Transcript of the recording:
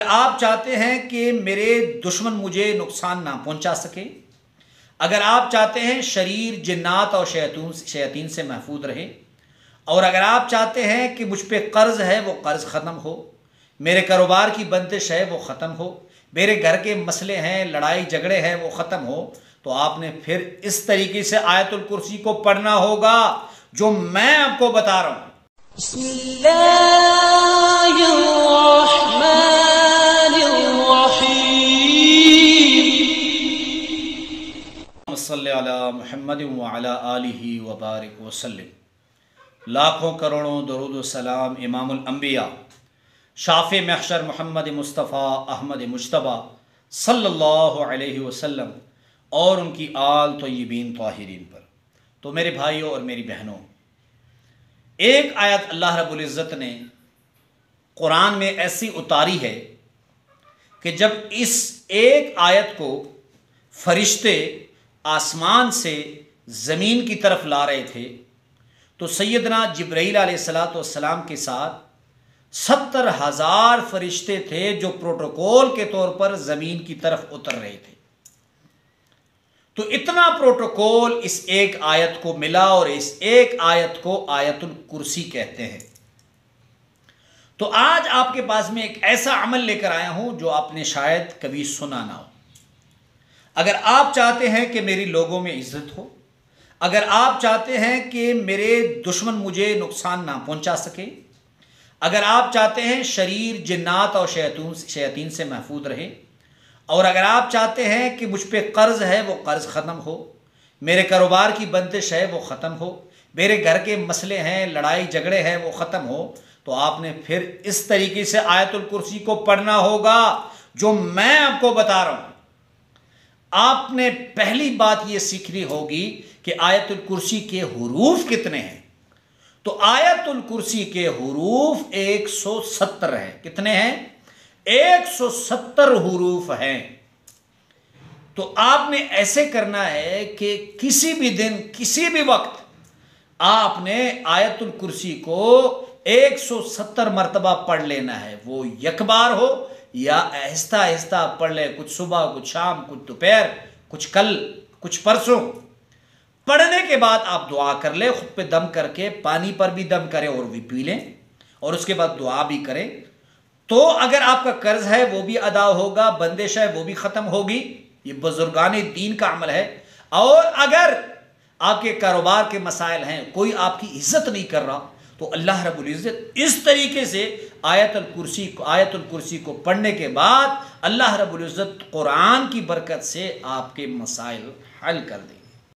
آپ چاہتے ہیں کہ میرے دشمن مجھے نقصان نہ پہنچا سکے، اگر آپ چاہتے ہیں شریر جنات اور شیاطین سے محفوظ رہے، اور اگر آپ چاہتے ہیں کہ مجھ پہ قرض ہے وہ قرض ختم ہو، میرے کاروبار کی بندش ہے وہ ختم ہو، میرے گھر کے مسئلے ہیں، لڑائی جھگڑے ہیں وہ ختم ہو، تو آپ نے پھر اس طریقے سے آیت الکرسی کو پڑھنا ہوگا جو میں آپ کو بتا رہا ہوں۔ بسم اللہ الرحمن الرحیم۔ صلی علی محمد وعلی آلہ وبارک وسلم۔ لاکھوں کروڑوں درود و سلام امام الانبیاء شافع محشر محمد مصطفیٰ احمد مجتبیٰ صلی اللہ علیہ وسلم اور ان کی آل طیبین طاہرین پر۔ تو میرے بھائیوں اور میری بہنوں، ایک آیت اللہ رب العزت نے قرآن میں ایسی اتاری ہے کہ جب اس ایک آیت کو فرشتے آسمان سے زمین کی طرف لا رہے تھے تو سیدنا جبرائیل علیہ السلام کے ساتھ 70,000 فرشتے تھے جو پروٹوکول کے طور پر زمین کی طرف اتر رہے تھے۔ تو اتنا پروٹوکول اس ایک آیت کو ملا، اور اس ایک آیت کو آیت الکرسی کہتے ہیں۔ تو آج آپ کے پاس میں ایک ایسا عمل لے کر آیا ہوں جو آپ نے شاید کبھی سنا نہ ہو۔ اگر آپ چاہتے ہیں کہ میری لوگوں میں عزت ہو، اگر آپ چاہتے ہیں کہ میرے دشمن مجھے نقصان نہ پہنچا سکے، اگر آپ چاہتے ہیں شریر جنات اور شیاطین سے محفوظ رہے، اور اگر آپ چاہتے ہیں کہ مجھ پہ قرض ہے وہ قرض ختم ہو، میرے کاروبار کی بندش ہے وہ ختم ہو، میرے گھر کے مسئلے ہیں، لڑائی جھگڑے ہیں وہ ختم ہو، تو آپ نے پھر اس طریقے سے آیت الکرسی کو پڑھنا ہوگا جو میں آپ کو بتا رہا ہوں۔ آپ نے پہلی بات یہ سیکھنی ہوگی کہ آیت الکرسی کے حروف کتنے ہیں۔ تو آیت الکرسی کے حروف 170 ہیں۔ کتنے ہیں؟ 170 حروف ہیں۔ تو آپ نے ایسے کرنا ہے کہ کسی بھی دن کسی بھی وقت آپ نے آیت الکرسی کو 170 مرتبہ پڑھ لینا ہے، وہ یک بار ہو یا آہستہ آہستہ پڑھ لے، کچھ صبح کچھ شام کچھ دوپہر کچھ کل کچھ پرسوں۔ پڑھنے کے بعد آپ دعا کر لیں، خود پہ دم کر کے، پانی پر بھی دم کریں اور بھی پی لیں، اور اس کے بعد دعا بھی کریں۔ تو اگر آپ کا قرض ہے وہ بھی ادا ہوگا، بندش ہے وہ بھی ختم ہوگی۔ یہ بزرگان دین کا عمل ہے۔ اور اگر آپ کے کاروبار کے مسائل ہیں، کوئی آپ کی عزت نہیں کر رہا، تو اللہ رب العزت اس طریقے سے آیت الکرسی کو پڑھنے کے بعد اللہ رب العزت قرآن کی برکت سے آپ کے مسائل حل کر دیں۔